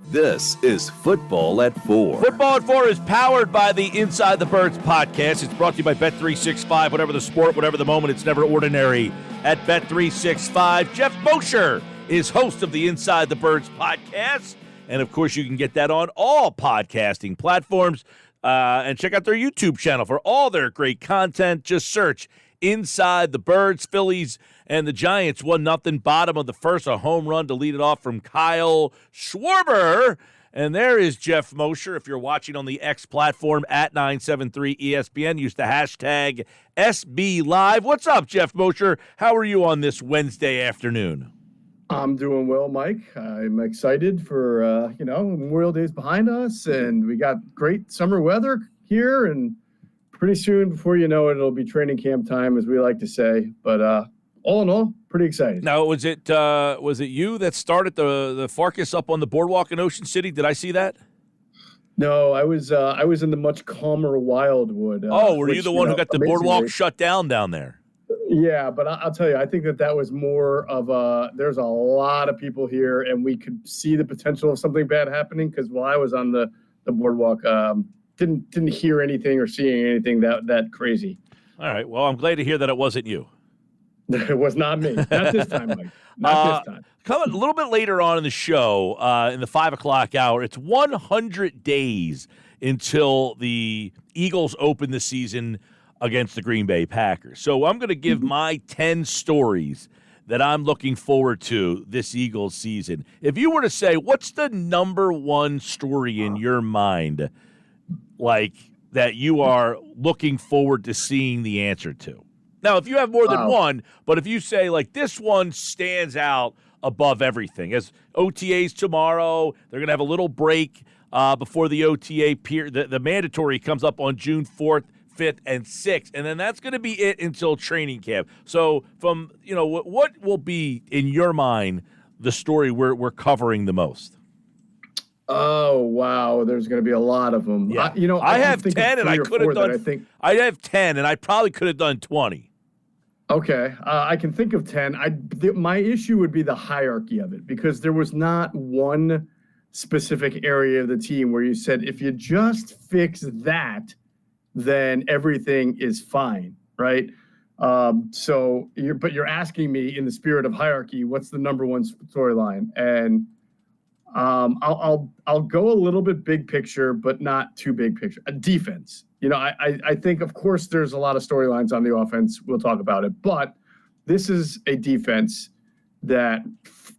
This is Football at 4. Football at 4 is powered by the Inside the Birds podcast. It's brought to you by Bet365. Whatever the sport, whatever the moment, it's never ordinary at Bet365. Geoff Mosher is host of the Inside the Birds podcast. And, of course, you can get that on all podcasting platforms. And check out their YouTube channel for all their great content. Just search Inside the Birds. Phillies and the Giants 1-0, bottom of the first, a home run to lead it off from Kyle Schwarber. And there is Geoff Mosher. If you're watching on the X platform at 973 ESPN, use the hashtag SBLive. What's up, Geoff Mosher? How are you on this Wednesday afternoon? I'm doing well, Mike. I'm excited for, Memorial Day's behind us, and we got great summer weather here, and pretty soon, before you know it, it'll be training camp time, as we like to say. But all in all, pretty excited. Now, was it you that started the Farkas up on the boardwalk in Ocean City? Did I see that? No, I was in the much calmer Wildwood. Were you the one who got the boardwalk shut down there? Yeah, but I'll tell you, I think that was more of there's a lot of people here, and we could see the potential of something bad happening, because while I was on the boardwalk, didn't hear anything or see anything that crazy. All right. Well, I'm glad to hear that it wasn't you. It was not me. Not this time, Mike. Not this time. Coming a little bit later on in the show, in the 5 o'clock hour, it's 100 days until the Eagles open the season against the Green Bay Packers. So I'm going to give my 10 stories that I'm looking forward to this Eagles season. If you were to say, what's the number one story in your mind, like, that you are looking forward to seeing the answer to? Now, if you have more than one, but if you say, like, this one stands out above everything. As OTAs tomorrow, they're going to have a little break before the OTA period. The mandatory comes up on June 4th, 5th, and 6th, and then that's going to be it until training camp. So from, what will be, in your mind, the story we're covering the most? Oh, wow. There's going to be a lot of them. Yeah. I have 10, and I could have done – I have 10, and I probably could have done 20. Okay. I can think of 10. My issue would be the hierarchy of it, because there was not one specific area of the team where you said, if you just fix that, then everything is fine, right? But you're asking me, in the spirit of hierarchy, what's the number one storyline? And I'll go a little bit big picture, but not too big picture. Defense. I think, of course, there's a lot of storylines on the offense. We'll talk about it. But this is a defense that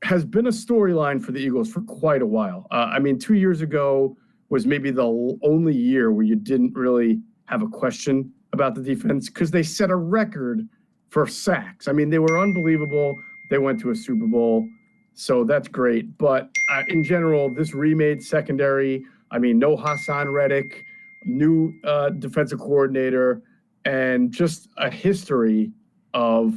has been a storyline for the Eagles for quite a while. 2 years ago was maybe the only year where you didn't really have a question about the defense, because they set a record for sacks. They were unbelievable. They went to a Super Bowl. So that's great. But in general, this remade secondary, no Hassan Reddick, new defensive coordinator, and just a history of,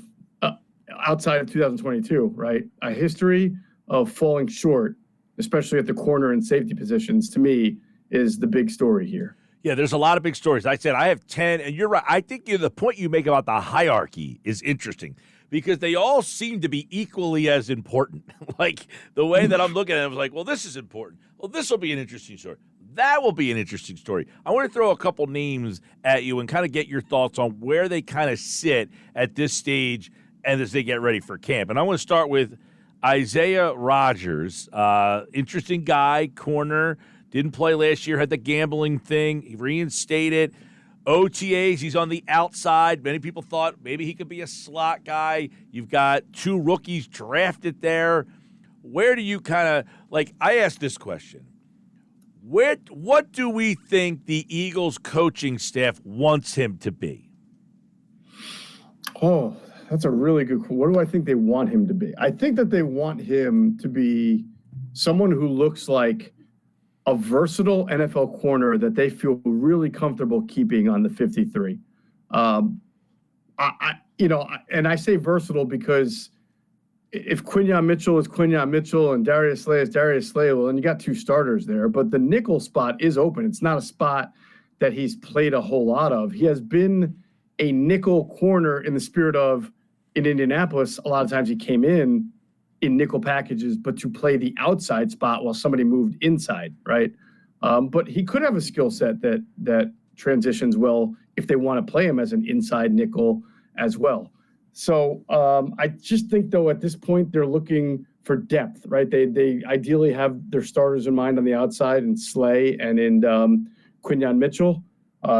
outside of 2022, right? A history of falling short, especially at the corner and safety positions, to me, is the big story here. Yeah, there's a lot of big stories. I said I have 10, and you're right. I think the point you make about the hierarchy is interesting, because they all seem to be equally as important. Like, the way that I'm looking at it, I was like, well, this is important. Well, this will be an interesting story. That will be an interesting story. I want to throw a couple names at you and kind of get your thoughts on where they kind of sit at this stage and as they get ready for camp. And I want to start with Isaiah Rodgers. Interesting guy, corner. Didn't play last year, had the gambling thing. He reinstated. OTAs, he's on the outside. Many people thought maybe he could be a slot guy. You've got 2 rookies drafted there. Where do you kind of, I asked this question. What do we think the Eagles coaching staff wants him to be? Oh, that's a really good question. What do I think they want him to be? I think that they want him to be someone who looks like a versatile NFL corner that they feel really comfortable keeping on the 53. And I say versatile because if Quinyon Mitchell is Quinyon Mitchell and Darius Slay is Darius Slay, well, then you got 2 starters there. But the nickel spot is open. It's not a spot that he's played a whole lot of. He has been a nickel corner in the spirit of, in Indianapolis, a lot of times he came in in nickel packages, but to play the outside spot while somebody moved inside, right? But he could have a skill set that transitions well if they want to play him as an inside nickel as well. So I just think, though, at this point, they're looking for depth, right? They ideally have their starters in mind on the outside in Slay and in Quinyon Mitchell.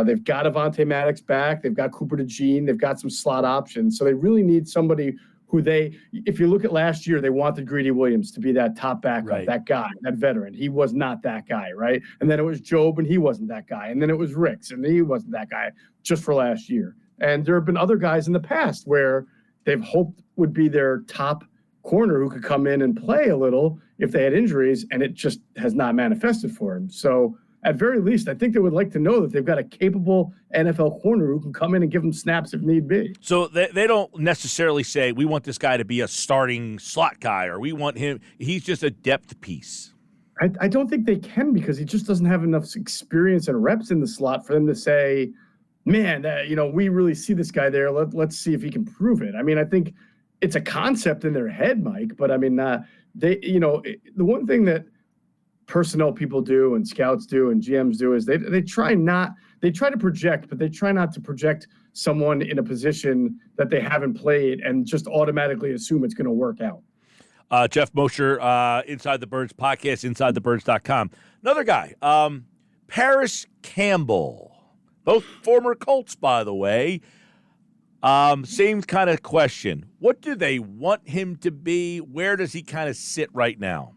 They've got Avonte Maddox back. They've got Cooper DeJean. They've got some slot options. So they really need somebody who if you look at last year, they wanted Greedy Williams to be that top backup, right, that guy, that veteran. He was not that guy, right? And then it was Job, and he wasn't that guy. And then it was Ricks, and he wasn't that guy just for last year. And there have been other guys in the past where they've hoped would be their top corner who could come in and play a little if they had injuries, and it just has not manifested for him. So at very least, I think they would like to know that they've got a capable NFL corner who can come in and give them snaps if need be. So they don't necessarily say, we want this guy to be a starting slot guy, or we want him, he's just a depth piece. I don't think they can, because he just doesn't have enough experience and reps in the slot for them to say, man, we really see this guy there. Let's see if he can prove it. I mean, I think it's a concept in their head, Mike, but I mean, the one thing that personnel people do and scouts do and GMs do is they try to project, but they try not to project someone in a position that they haven't played and just automatically assume it's going to work out. Geoff Mosher, Inside the Birds podcast, InsideTheBirds.com. Another guy, Paris Campbell, both former Colts, by the way. Same kind of question. What do they want him to be? Where does he kind of sit right now?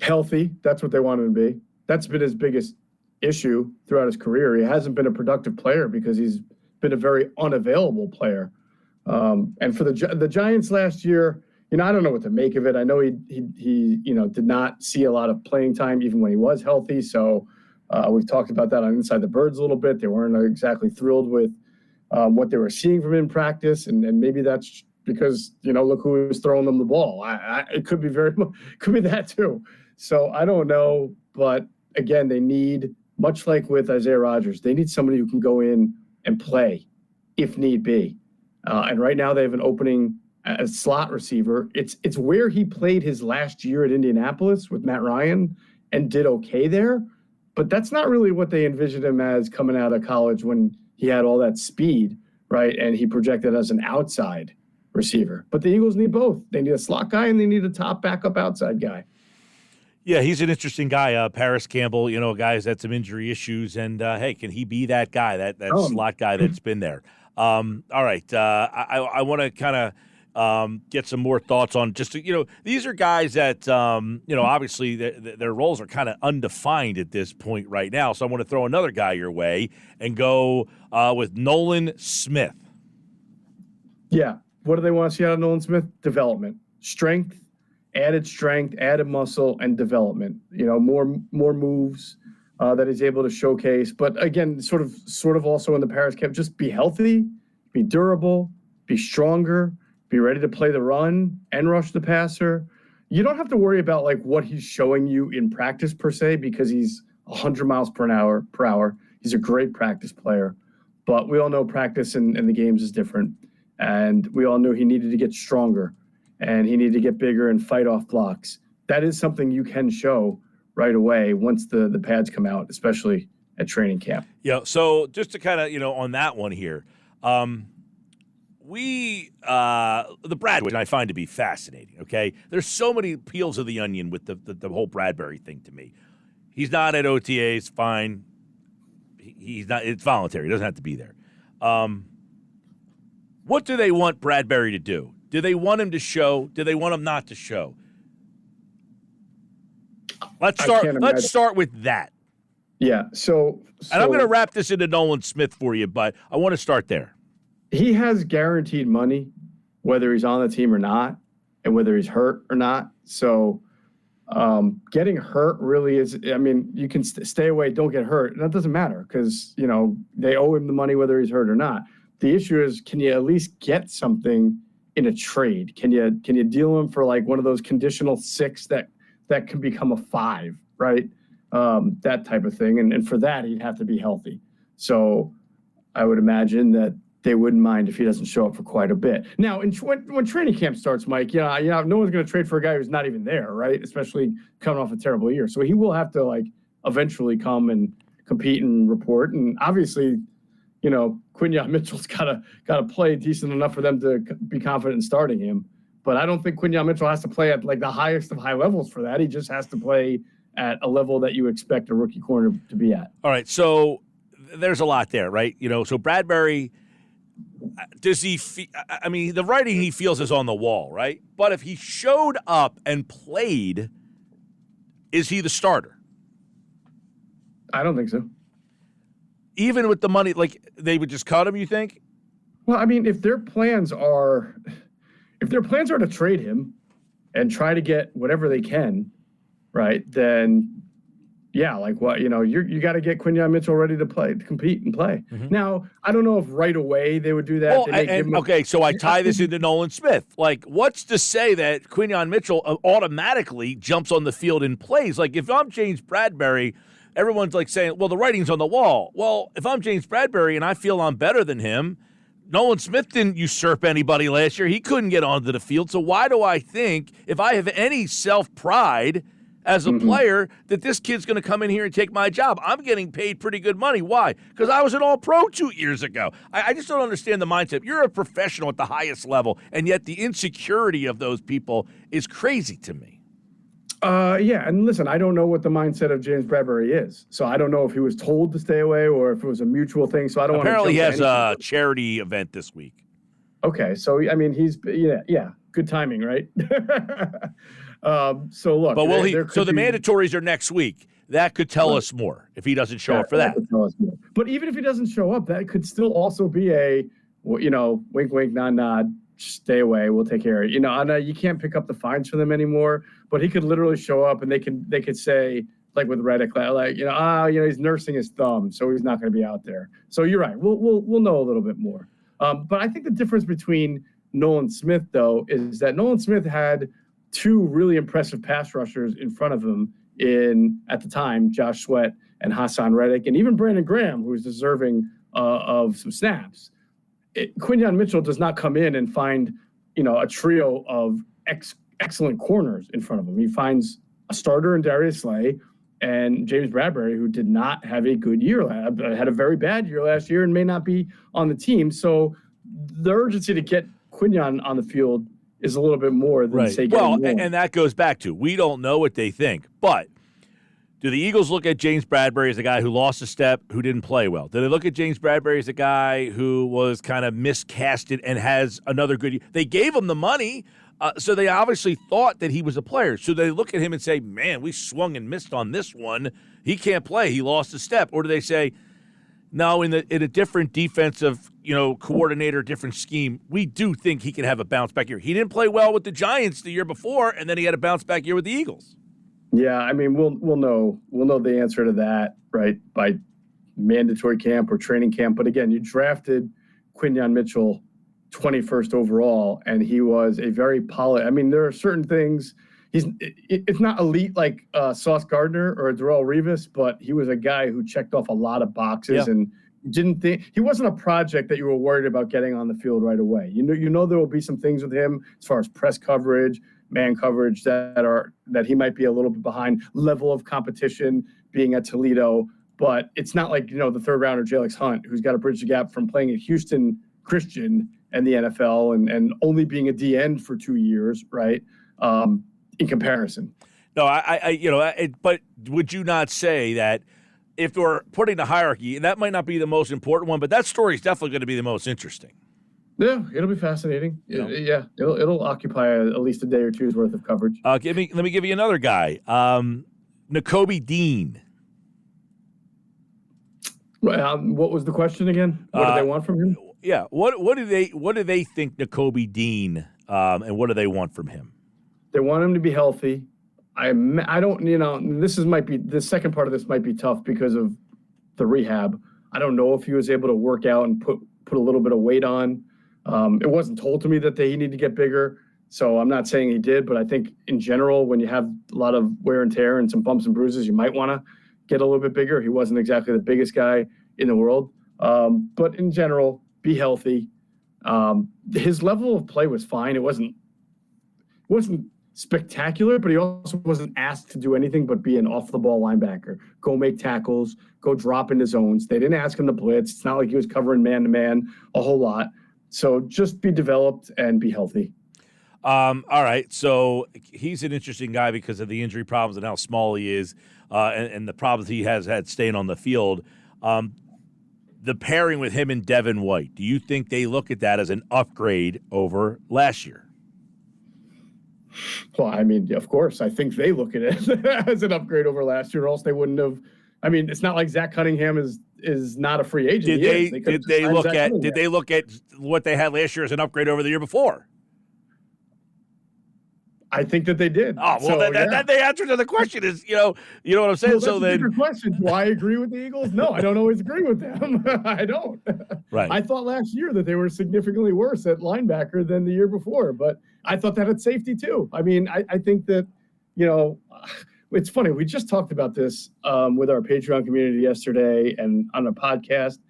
Healthy. That's what they want him to be. That's been his biggest issue throughout his career. He hasn't been a productive player because he's been a very unavailable player. And for the Giants last year, I don't know what to make of it. I know he did not see a lot of playing time even when he was healthy. So we've talked about that on Inside the Birds a little bit. They weren't exactly thrilled with what they were seeing from him in practice, and maybe that's because look who was throwing them the ball. It could be could be that too. So I don't know, but again, they need, much like with Isaiah Rodgers, they need somebody who can go in and play if need be. And right now they have an opening as slot receiver. It's where he played his last year at Indianapolis with Matt Ryan and did okay there, but that's not really what they envisioned him as coming out of college when he had all that speed, right? And he projected as an outside receiver. But the Eagles need both. They need a slot guy and they need a top backup outside guy. Yeah, he's an interesting guy, Paris Campbell. A guy who's had some injury issues, and hey, can he be that guy, that slot guy that's been there? All right, I want to kind of get some more thoughts on just these are guys that obviously their roles are kind of undefined at this point right now. So I want to throw another guy your way and go with Nolan Smith. Yeah, what do they want to see out of Nolan Smith? Development, strength, added muscle, and development. More moves that he's able to showcase. But again, sort of also in the Paris camp, just be healthy, be durable, be stronger, be ready to play the run and rush the passer. You don't have to worry about what he's showing you in practice per se, because he's 100 miles per hour. He's a great practice player, but we all know practice and the games is different. And we all knew he needed to get stronger and he needed to get bigger and fight off blocks. That is something you can show right away once the pads come out, especially at training camp. Yeah. So just to kind of, on that one here, the Bradberry I find to be fascinating. Okay. There's so many peels of the onion with the whole Bradberry thing to me. He's not at OTAs. Fine. He's not, it's voluntary. He doesn't have to be there. What do they want Bradberry to do? Do they want him to show? Do they want him not to show? Let's start with that. Yeah. So and I'm going to wrap this into Nolan Smith for you, but I want to start there. He has guaranteed money, whether he's on the team or not, and whether he's hurt or not. So getting hurt really is, you can stay away, don't get hurt. That doesn't matter because, they owe him the money whether he's hurt or not. The issue is, can you at least get something in a trade? Can you deal him for one of those conditional 6 that can become a 5, right? That type of thing. And for that, he'd have to be healthy. So I would imagine that they wouldn't mind if he doesn't show up for quite a bit. Now, when training camp starts, Mike, no one's going to trade for a guy who's not even there, right? Especially coming off a terrible year. So he will have to eventually come and compete and report. And obviously, Quinyon Mitchell's got to play decent enough for them to be confident in starting him. But I don't think Quinyon Mitchell has to play at the highest of high levels for that. He just has to play at a level that you expect a rookie corner to be at. All right, so there's a lot there, right? So Bradberry, does he the writing he feels is on the wall, right? But if he showed up and played, is he the starter? I don't think so. Even with the money, they would just cut him, you think? Well, if their plans are to trade him and try to get whatever they can, right? Then, yeah, you got to get Quinyon Mitchell ready to compete and play. Mm-hmm. Now, I don't know if right away they would do that. Well, so I tie this into Nolan Smith. What's to say that Quinyon Mitchell automatically jumps on the field and plays? If I'm James Bradberry, everyone's saying, well, the writing's on the wall. Well, if I'm James Bradberry and I feel I'm better than him, Nolan Smith didn't usurp anybody last year. He couldn't get onto the field. So why do I think, if I have any self-pride as a player, that this kid's going to come in here and take my job? I'm getting paid pretty good money. Why? Because I was an all-pro 2 years ago. I just don't understand the mindset. You're a professional at the highest level, and yet the insecurity of those people is crazy to me. Yeah, and listen, I don't know what the mindset of James Bradberry is. So I don't know if he was told to stay away or if it was a mutual thing. So I don't want to. Apparently, he has a charity event this week. Okay, so he's good timing, right? So look, but the mandatories are next week. That could tell us more if he doesn't show up for that. Could tell us more. But even if he doesn't show up, that could still also be a wink, wink, nod, nod. Stay away. We'll take care of it. You can't pick up the fines for them anymore. But he could literally show up and they could say, with Reddick, he's nursing his thumb, so he's not going to be out there. So you're right. We'll know a little bit more. But I think the difference between Nolan Smith, though, is that Nolan Smith had two really impressive pass rushers in front of him at the time, Josh Sweat and Hassan Reddick, and even Brandon Graham, who was deserving of some snaps. Quinyon Mitchell does not come in and find, a trio of excellent corners in front of him. He finds a starter in Darius Slay and James Bradberry, who did not have a good year, had a very bad year last year and may not be on the team. So the urgency to get Quinyon on the field is a little bit more than, say, getting more. And that goes back to, we don't know what they think, but do the Eagles look at James Bradberry as a guy who lost a step, who didn't play well? Do they look at James Bradberry as a guy who was kind of miscasted and has another good year? They gave him the money, so they obviously thought that he was a player. So they look at him and say, man, we swung and missed on this one. He can't play. He lost a step. Or do they say, no, in a different defensive coordinator, different scheme, we do think he can have a bounce back year. He didn't play well with the Giants the year before, and then he had a bounce back year with the Eagles. Yeah, we'll know the answer to that, right, by mandatory camp or training camp. But again, you drafted Quinyon Mitchell 21st overall, and he was a very polished. There are certain things. It's not elite like Sauce Gardner or Darrelle Revis, but he was a guy who checked off a lot of boxes and didn't think he wasn't a project that you were worried about getting on the field right away. You know there will be some things with him as far as press coverage, man coverage that he might be a little bit behind, level of competition being at Toledo, but it's not like the third rounder Jalix Hunt, who's got to bridge the gap from playing at Houston Christian and the NFL and only being a D end for 2 years, right? In comparison. No, but would you not say that if we're putting the hierarchy, and that might not be the most important one, but that story is definitely going to be the most interesting. Yeah, it'll be fascinating. Yeah, it'll occupy at least a day or two's worth of coverage. Let me give you another guy, Nakobe Dean. What was the question again? What do they want from him? Yeah, what do they think Nakobe Dean, and what do they want from him? They want him to be healthy. I don't, the second part of this might be tough because of the rehab. I don't know if he was able to work out and put a little bit of weight on. It wasn't told to me that he needed to get bigger, so I'm not saying he did, but I think in general, when you have a lot of wear and tear and some bumps and bruises, you might want to get a little bit bigger. He wasn't exactly the biggest guy in the world, but in general, be healthy. His level of play was fine. It wasn't spectacular, but he also wasn't asked to do anything but be an off-the-ball linebacker. Go make tackles, go drop into zones. They didn't ask him to blitz. It's not like he was covering man-to-man a whole lot. So just be developed and be healthy. All right, so he's an interesting guy because of the injury problems and how small he is and the problems he has had staying on the field. The pairing with him and Devin White, do you think they look at that as an upgrade over last year? Well, I mean, of course, I think they look at it as an upgrade over last year, or else they wouldn't have. I mean, it's not like Zach Cunningham is not a free agent. Did they look at what they had last year as an upgrade over the year before? I think that they did. Oh, well, so, that the answer to the question is, you know what I'm saying? Well, so then, your question, do I agree with the Eagles? No, I don't always agree with them. I don't. Right. I thought last year that they were significantly worse at linebacker than the year before, but I thought that at safety too. I mean, I think that, it's funny. We just talked about this with our Patreon community yesterday and on a podcast.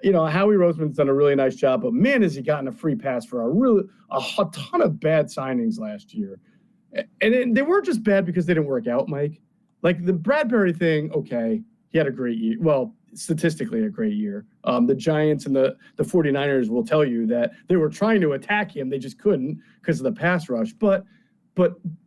Howie Roseman's done a really nice job, but man, has he gotten a free pass for a ton of bad signings last year. And they weren't just bad because they didn't work out, Mike. Like the Bradberry thing, okay, he had a great year. Well, statistically a great year. The Giants and the 49ers will tell you that they were trying to attack him. They just couldn't because of the pass rush. But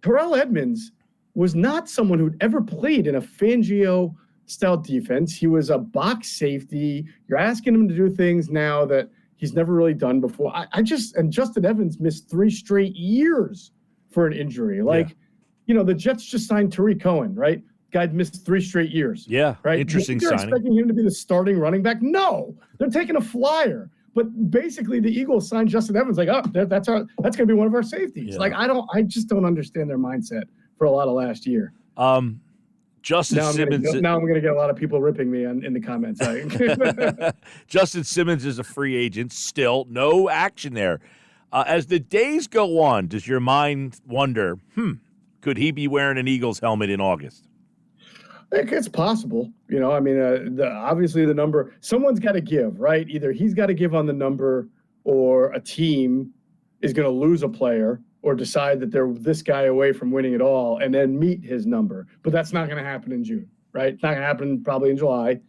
Terrell Edmunds was not someone who'd ever played in a Fangio-style defense. He was a box safety. You're asking him to do things now that he's never really done before. And Justin Evans missed 3 straight years for an injury. The Jets just signed Tariq Cohen, right? Guy missed 3 straight years. Yeah, right. Interesting They're signing. Expecting him to be the starting running back? No, they're taking a flyer. But basically, the Eagles signed Justin Evans. Like, that's going to be one of our safeties. Yeah. I just don't understand their mindset for a lot of last year. Justin Simmons. Now I'm going to get a lot of people ripping me in the comments. Justin Simmons is a free agent still. No action there. As the days go on, does your mind wonder, could he be wearing an Eagles helmet in August? I think it's possible. Obviously the number, someone's got to give, right? Either he's got to give on the number or a team is going to lose a player or decide that they're this guy away from winning it all and then meet his number. But that's not going to happen in June, right? It's not going to happen probably in July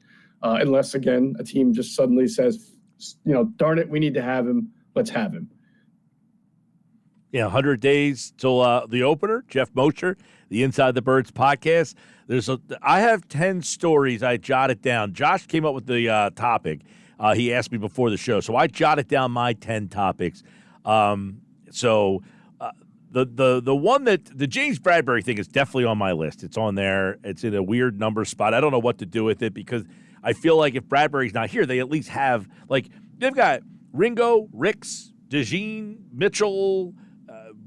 unless, again, a team just suddenly says, darn it, we need to have him. Let's have him. 100 days till the opener. Geoff Mosher, the Inside the Birds podcast. I have 10 stories. I jotted down. Josh came up with the topic. He asked me before the show, so I jotted down my 10 topics. The one that the James Bradberry thing is definitely on my list. It's on there. It's in a weird number spot. I don't know what to do with it because I feel like if Bradberry's not here, they at least have they've got Ringo, Ricks, DeJean, Mitchell.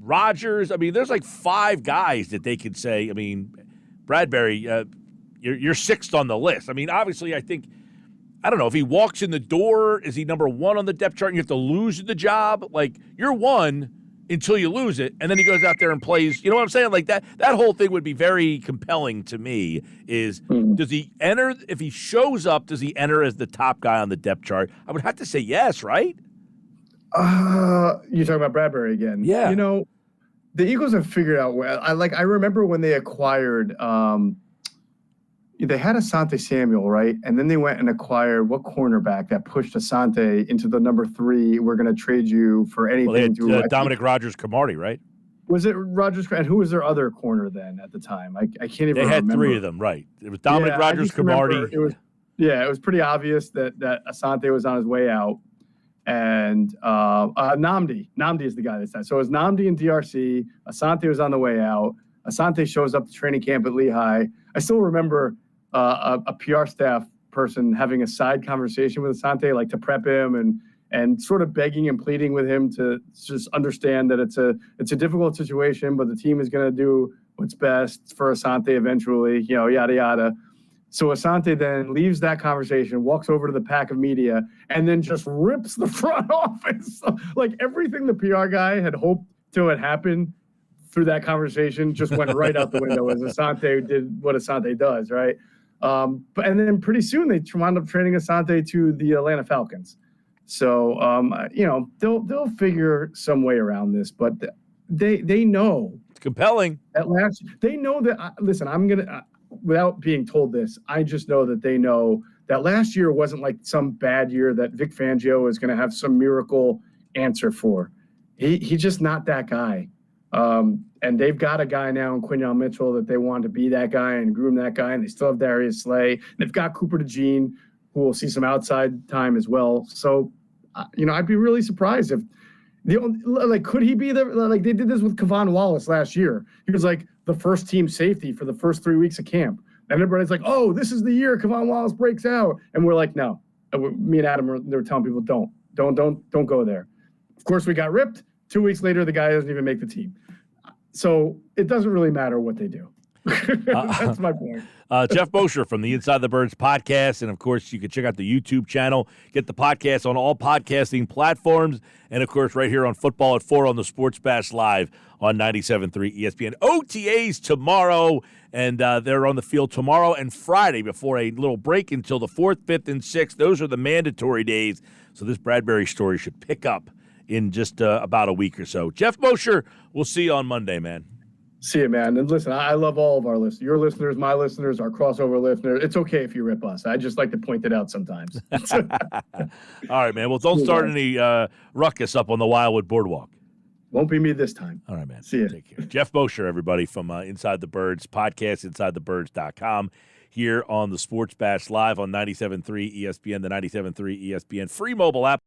Rodgers. I mean, there's 5 guys that they could say. I mean, Bradberry, you're 6th on the list. I mean, obviously, I don't know if he walks in the door. Is he number 1 on the depth chart? And you have to lose the job. You're 1 until you lose it, and then he goes out there and plays. You know what I'm saying? That whole thing would be very compelling to me. Does he enter? If he shows up, does he enter as the top guy on the depth chart? I would have to say yes, right? You're talking about Bradberry again. Yeah. The Eagles have figured out where I remember when they acquired they had Asante Samuel, right? And then they went and acquired what cornerback that pushed Asante into the number 3. We're going to trade you for anything. Well, Dominic Rodgers-Cromartie, right? Was it Rodgers? And who was their other corner then at the time? I can't even remember. They had 3 of them, right? It was Dominic Rodgers-Cromartie. It was pretty obvious that Asante was on his way out. And Nnamdi is the guy this time. So it was Nnamdi and DRC. Asante was on the way out. Asante shows up to training camp at Lehigh. I still remember a PR staff person having a side conversation with Asante, to prep him and sort of begging and pleading with him to just understand that it's a difficult situation, but the team is going to do what's best for Asante eventually, yada, yada. So Asante then leaves that conversation, walks over to the pack of media, and then just rips the front office. Everything the PR guy had hoped to have happened through that conversation just went right out the window as Asante did what Asante does, right? And then pretty soon they wound up trading Asante to the Atlanta Falcons. So, they'll figure some way around this, but they know. It's compelling. They know that, listen, I'm going to, without being told this, I just know that they know that last year wasn't like some bad year that Vic Fangio is going to have some miracle answer for. He's just not that guy. And they've got a guy now in Quinyon Mitchell that they want to be that guy and groom that guy, and they still have Darius Slay. And they've got Cooper DeJean, who will see some outside time as well. So, I'd be really surprised if could he be they did this with Kevon Wallace last year. He was like the first team safety for the first 3 weeks of camp. And everybody's like, oh, this is the year Kevon Wallace breaks out. And we're like, no. Me and Adam they were telling people, don't go there. Of course, we got ripped. 2 weeks later, the guy doesn't even make the team. So it doesn't really matter what they do. That's my point. Geoff Mosher from the Inside the Birds podcast. And, of course, you can check out the YouTube channel, get the podcast on all podcasting platforms, and, of course, right here on Football at 4 on the Sports Bash Live on 97.3 ESPN. OTAs tomorrow, and they're on the field tomorrow and Friday before a little break until the 4th, 5th, and 6th. Those are the mandatory days. So this Bradberry story should pick up in just about a week or so. Geoff Mosher, we'll see you on Monday, man. See you, man. And listen, I love all of our listeners. Your listeners, my listeners, our crossover listeners. It's okay if you rip us. I just like to point it out sometimes. All right, man. Well, don't start any ruckus up on the Wildwood Boardwalk. Won't be me this time. All right, man. See you. Take care. Geoff Mosher, everybody, from Inside the Birds podcast, InsideTheBirds.com, here on the Sports Bash Live on 97.3 ESPN, the 97.3 ESPN free mobile app.